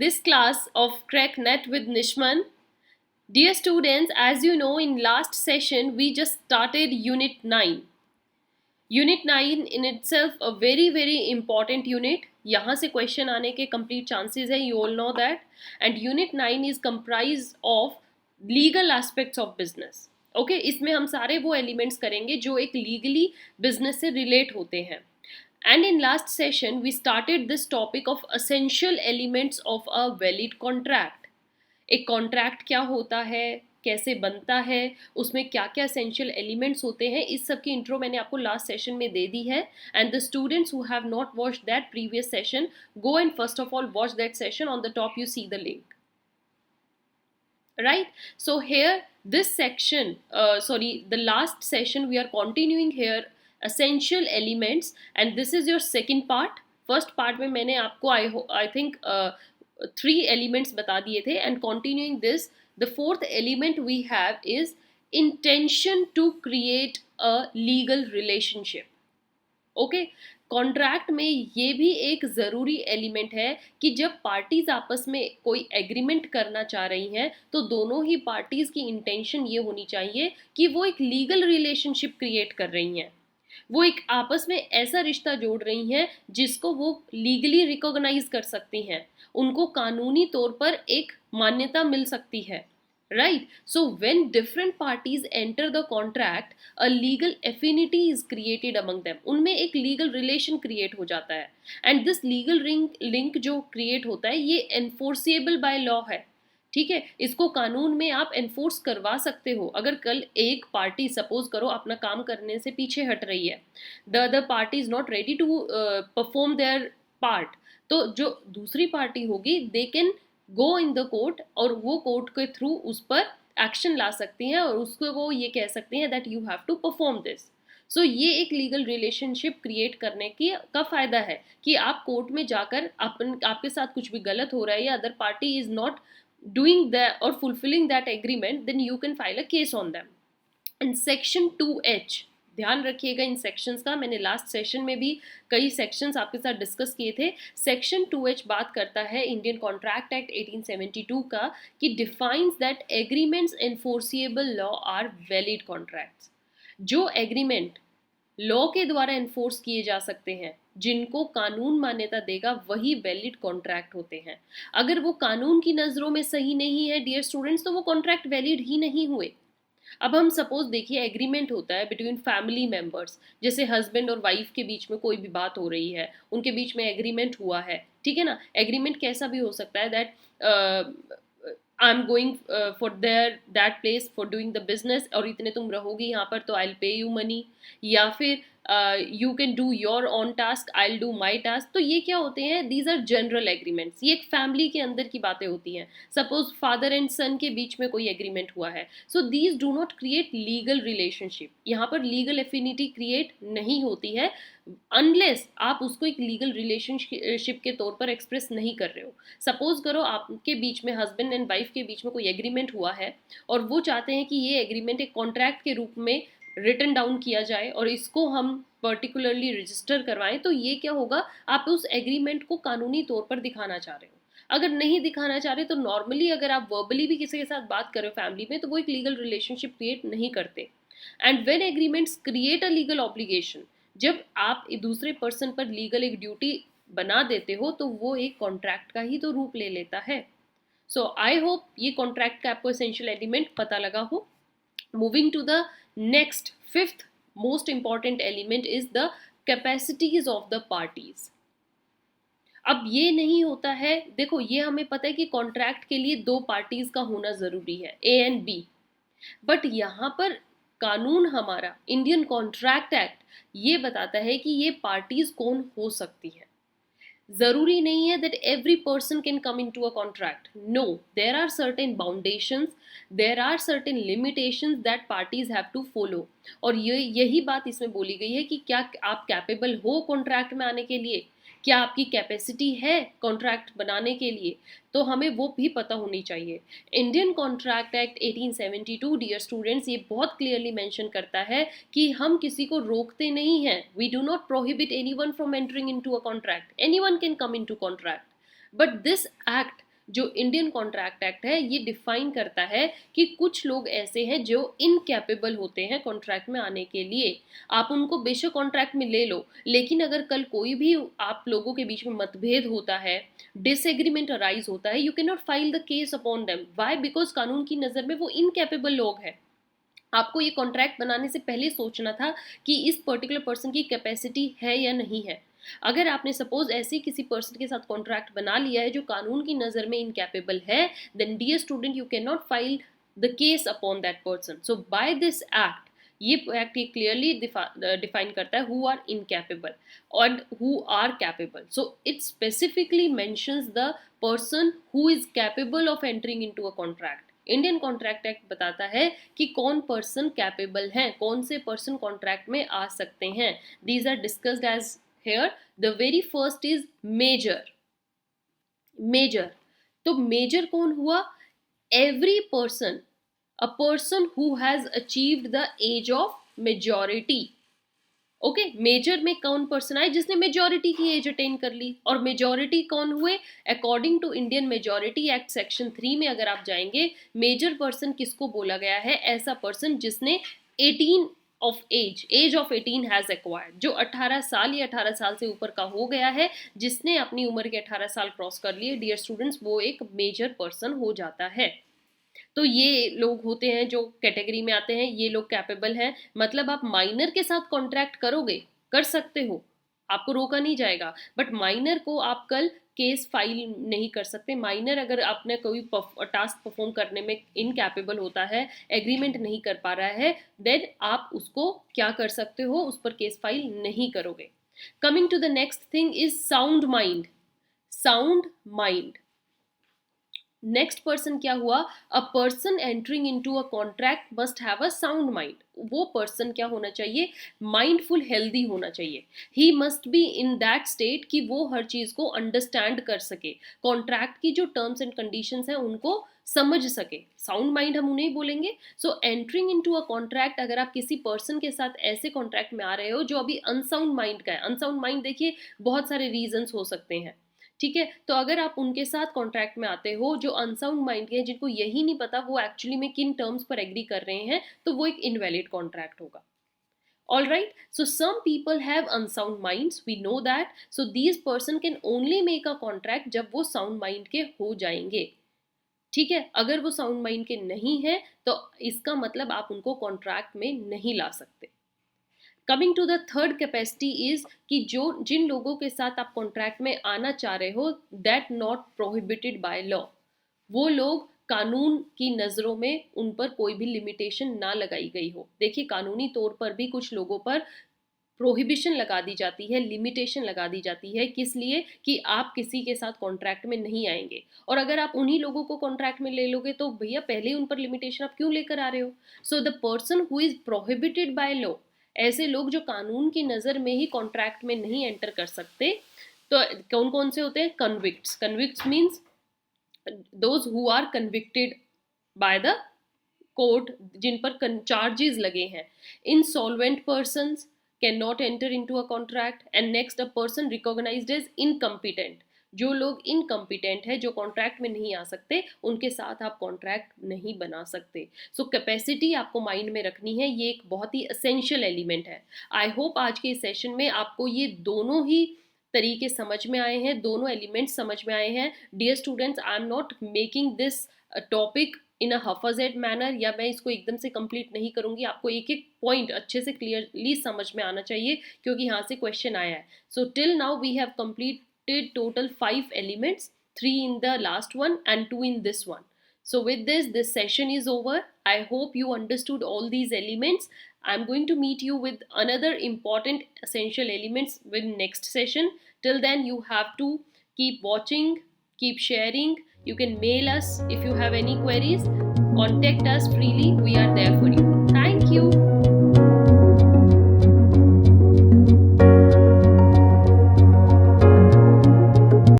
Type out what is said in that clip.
this class of CrackNet with Nishman. Dear students, as you know, in last session we just started Unit 9. Unit 9 in itself a very important unit. यहाँ से question आने के complete chances है, you all know that. And Unit 9 is comprised of legal aspects of business. Okay, इसमें हम सारे वो elements करेंगे जो एक legally business से relate होते हैं. And in last session we started this topic of essential elements of a valid contract. एक कॉन्ट्रैक्ट क्या होता है, कैसे बनता है, उसमें क्या क्या एसेंशियल एलिमेंट्स होते हैं, इस सब की इंट्रो मैंने आपको लास्ट सेशन में दे दी है. And the students who have not watched that previous session, go and first of all watch that session. On the top you see the link. Right, so here this section, the last session we are continuing here essential elements, and this is your second part. First part में मैंने आपको I think 3 elements बता दिए थे, and continuing this the fourth element we have is intention to create a legal relationship. Okay, contract में ये भी एक ज़रूरी एलिमेंट है कि जब पार्टीज आपस में कोई एग्रीमेंट करना चाह रही हैं तो दोनों ही पार्टीज की इंटेंशन ये होनी चाहिए कि वो एक लीगल रिलेशनशिप क्रिएट कर रही हैं, वो एक आपस में ऐसा रिश्ता जोड़ रही हैं जिसको वो लीगली रिकॉग्नाइज कर सकती हैं, उनको कानूनी तौर पर एक मान्यता मिल सकती है. Right, so when different parties enter the contract, a legal affinity is created among them. उनमें एक legal relation create हो जाता है, and this legal link जो create होता है ये enforceable by law है. ठीक है, इसको कानून में आप एनफोर्स करवा सकते हो. अगर कल एक पार्टी सपोज करो अपना काम करने से पीछे हट रही है, the other party is not ready to perform their part, तो जो दूसरी पार्टी होगी they can go in the court और वो कोर्ट के थ्रू उस पर एक्शन ला सकती हैं और उसको वो ये कह सकती हैं that you have to perform this. So ये एक लीगल रिलेशनशिप क्रिएट करने की का फायदा है कि आप कोर्ट में जाकर आपके साथ कुछ भी गलत हो रहा है या other party is not doing that और fulfilling that agreement, then you can file a case on them. And section 2H, ध्यान रखिएगा इन सेक्शंस का, मैंने लास्ट सेशन में भी कई सेक्शंस आपके साथ डिस्कस किए थे. सेक्शन 2H बात करता है इंडियन कॉन्ट्रैक्ट एक्ट 1872 का कि defines that agreements enforceable law are valid contracts. जो एग्रीमेंट लॉ के द्वारा एनफोर्स किए जा सकते हैं, जिनको कानून मान्यता देगा, वही वैलिड कॉन्ट्रैक्ट होते हैं. अगर वो कानून की नज़रों में सही नहीं है डियर स्टूडेंट्स, तो वो कॉन्ट्रैक्ट वैलिड ही नहीं हुए. अब हम सपोज देखिए एग्रीमेंट होता है बिटवीन फैमिली मेंबर्स, जैसे हस्बैंड और वाइफ के बीच में कोई भी बात हो रही है, उनके बीच में एग्रीमेंट हुआ है, ठीक है ना. एग्रीमेंट कैसा भी हो सकता है that I am going for that place for doing the business, और इतने तुम रहोगी यहाँ पर तो I will pay you money, या फिर you can do your on task, I will do my task. तो ये क्या होते हैं, दीज आर जनरल एग्रीमेंट्स, ये एक फैमिली के अंदर की बातें होती हैं. सपोज फादर एंड सन के बीच में कोई एग्रीमेंट हुआ है, so these do not create legal relationship. यहाँ पर लीगल एफिनिटी क्रिएट नहीं होती है अनलेस आप उसको एक लीगल रिलेशनशिप के तौर पर एक्सप्रेस नहीं कर रहे हो. सपोज करो आपके बीच में हस्बैंड एंड वाइफ के बीच में कोई एग्रीमेंट हुआ है और वो चाहते हैं कि ये एग्रीमेंट एक कॉन्ट्रैक्ट के रूप में रिटन डाउन किया जाए और इसको हम पर्टिकुलरली रजिस्टर करवाएं, तो ये क्या होगा, आप उस एग्रीमेंट को कानूनी तौर पर दिखाना चाह रहे हो. अगर नहीं दिखाना चाह रहे तो नॉर्मली अगर आप वर्बली भी किसी के साथ बात कर रहे हो फैमिली में, तो वो एक लीगल रिलेशनशिप क्रिएट नहीं करते. And when agreements create a legal obligation, जब आप दूसरे पर्सन पर लीगल एक ड्यूटी बना देते हो तो वो एक कॉन्ट्रैक्ट का ही तो रूप ले लेता है. सो आई होप ये कॉन्ट्रैक्ट का आपको एसेंशियल एलिमेंट पता लगा हो. Moving to the next, fifth most important element is the capacities of the parties. अब ये नहीं होता है, देखो ये हमें पता है कि कॉन्ट्रैक्ट के लिए 2 पार्टीज का होना जरूरी है, A एंड B, बट यहाँ पर कानून हमारा इंडियन कॉन्ट्रैक्ट एक्ट ये बताता है कि ये पार्टीज कौन हो सकती है. जरूरी नहीं है that every person can come into a contract. No, there are certain foundations, there are certain limitations that parties have to follow. और यही बात इसमें बोली गई है कि क्या आप कैपेबल हो कॉन्ट्रैक्ट में आने के लिए, क्या आपकी कैपेसिटी है कॉन्ट्रैक्ट बनाने के लिए, तो हमें वो भी पता होनी चाहिए. Indian contract act 1872 dear students ये बहुत क्लियरली मेंशन करता है कि हम किसी को रोकते नहीं हैं. We do not prohibit anyone from entering into a contract. Anyone can come into contract, but this act जो इंडियन कॉन्ट्रैक्ट एक्ट है ये डिफाइन करता है कि कुछ लोग ऐसे हैं जो इनकैपेबल होते हैं कॉन्ट्रैक्ट में आने के लिए। आप उनको बेशक कॉन्ट्रैक्ट में ले लो, लेकिन अगर कल कोई भी आप लोगों के बीच में मतभेद होता है, डिसएग्रीमेंट अराइज होता है, you can not file the case upon them. Why? Because कानून की नज़र में वो इनकैपेबल लोग हैं। आपको ये कॉन्ट्रैक्ट बनाने से पहले सोचना था कि इस पर्टिकुलर पर्सन की कैपेसिटी है या नहीं है। अगर आपने सपोज ऐसे किसी पर्सन के साथ कॉन्ट्रैक्ट बना लिया है जो कानून की नज़र में इनकैपेबल है, then dear student you can not file the case upon that person. So by this act, ये एक्ट ये क्लियरली डिफाइन करता है हु आर इनकैपेबल और who are capable. So it specifically mentions the person who is capable of entering into a contract. Indian contract act बताता है कि कौन person capable हैं, कौन से पर्सन कॉन्ट्रैक्ट में आ सकते हैं। These are discussed as here. The very first is major. Major, तो मेजर कौन हुआ? Every person, a person who has achieved the age of majority। Okay, major में कौन पर्सन आए? जिसने मेजोरिटी की एज अटेन कर ली। और मेजोरिटी कौन हुए? According to Indian majority act section 3 में अगर आप जाएंगे, मेजर पर्सन किसको बोला गया है? ऐसा पर्सन जिसने 18 of age of 18 has acquired, जो 18 साल या 18 साल से ऊपर का हो गया है, जिसने अपनी उम्र के 18 साल क्रॉस कर लिए, डियर स्टूडेंट्स, वो एक मेजर पर्सन हो जाता है। तो ये लोग होते हैं जो कैटेगरी में आते हैं, ये लोग कैपेबल हैं। मतलब आप माइनर के साथ कॉन्ट्रैक्ट करोगे, कर सकते हो, आपको रोका नहीं जाएगा, बट माइनर को आप कल केस फाइल नहीं कर सकते। माइनर अगर आपने कोई टास्क परफॉर्म करने में इनकैपेबल होता है, एग्रीमेंट नहीं कर पा रहा है, देन आप उसको क्या कर सकते हो? उस पर केस फाइल नहीं करोगे। Coming to the next thing is sound mind. Sound mind, next person क्या हुआ? A person entering into a contract must have a sound mind. वो पर्सन क्या होना चाहिए? माइंडफुल, हेल्दी होना चाहिए। He must be in that state कि वो हर चीज को अंडरस्टैंड कर सके, कॉन्ट्रैक्ट की जो टर्म्स एंड कंडीशंस हैं उनको समझ सके। साउंड माइंड हम उन्हें बोलेंगे। सो एंटरिंग इनटू अ कॉन्ट्रैक्ट, अगर आप किसी पर्सन के साथ ऐसे कॉन्ट्रैक्ट में आ रहे हो जो अभी अनसाउंड माइंड का है, अनसाउंड माइंड देखिए बहुत सारे रीजंस हो सकते हैं, ठीक है। तो अगर आप उनके साथ कॉन्ट्रैक्ट में आते हो जो अनसाउंड माइंड के हैं, जिनको यही नहीं पता वो एक्चुअली में किन टर्म्स पर एग्री कर रहे हैं, तो वो एक इनवैलिड कॉन्ट्रैक्ट होगा। All right, so some people have unsound minds, we know that. So these person can only make a contract जब वो sound mind के हो जाएंगे, ठीक है। अगर वो sound mind के नहीं है तो इसका मतलब आप उनको कॉन्ट्रैक्ट में नहीं ला सकते। Coming to the third capacity is कि जो जिन लोगों के साथ आप कॉन्ट्रैक्ट में आना चाह रहे हो, that not prohibited by law, वो लोग कानून की नज़रों में उन पर कोई भी लिमिटेशन ना लगाई गई हो। देखिए, कानूनी तौर पर भी कुछ लोगों पर प्रोहिबिशन लगा दी जाती है, लिमिटेशन लगा दी जाती है। किस लिए? कि आप किसी के साथ कॉन्ट्रैक्ट में नहीं आएंगे। और अगर आप उन्हीं लोगों को कॉन्ट्रैक्ट में ले लोगे तो भैया पहले ही उन पर लिमिटेशन आप क्यों लेकर आ रहे हो? So the person who is prohibited by law, ऐसे लोग जो कानून की नज़र में ही कॉन्ट्रैक्ट में नहीं एंटर कर सकते, तो कौन कौन से होते हैं? Convicts. Convicts means those who are convicted by the court, जिन पर चार्जेस लगे हैं। Insolvent persons can not enter into a contract. And next, a person recognised as incompetent, जो लोग इनकम्पिटेंट है, जो कॉन्ट्रैक्ट में नहीं आ सकते, उनके साथ आप कॉन्ट्रैक्ट नहीं बना सकते। सो कैपेसिटी आपको माइंड में रखनी है, ये एक बहुत ही असेंशियल एलिमेंट है। आई होप आज के इस सेशन में आपको ये दोनों ही तरीके समझ में आए हैं, दोनों एलिमेंट्स समझ में आए हैं। Dear students, I am not making this topic in a haphazard manner, या मैं इसको एकदम से कंप्लीट नहीं करूंगी। आपको एक एक पॉइंट अच्छे से क्लियरली समझ में आना चाहिए, क्योंकि यहाँ से क्वेश्चन आया है। So till now we have completed total 5 elements, 3 in the last one and 2 in this one. So with this session is over. I hope you understood all these elements. I'm going to meet you with another important essential elements with next session. Till then, you have to keep watching, keep sharing. You can mail us if you have any queries. Contact us freely. We are there for you. Thank you.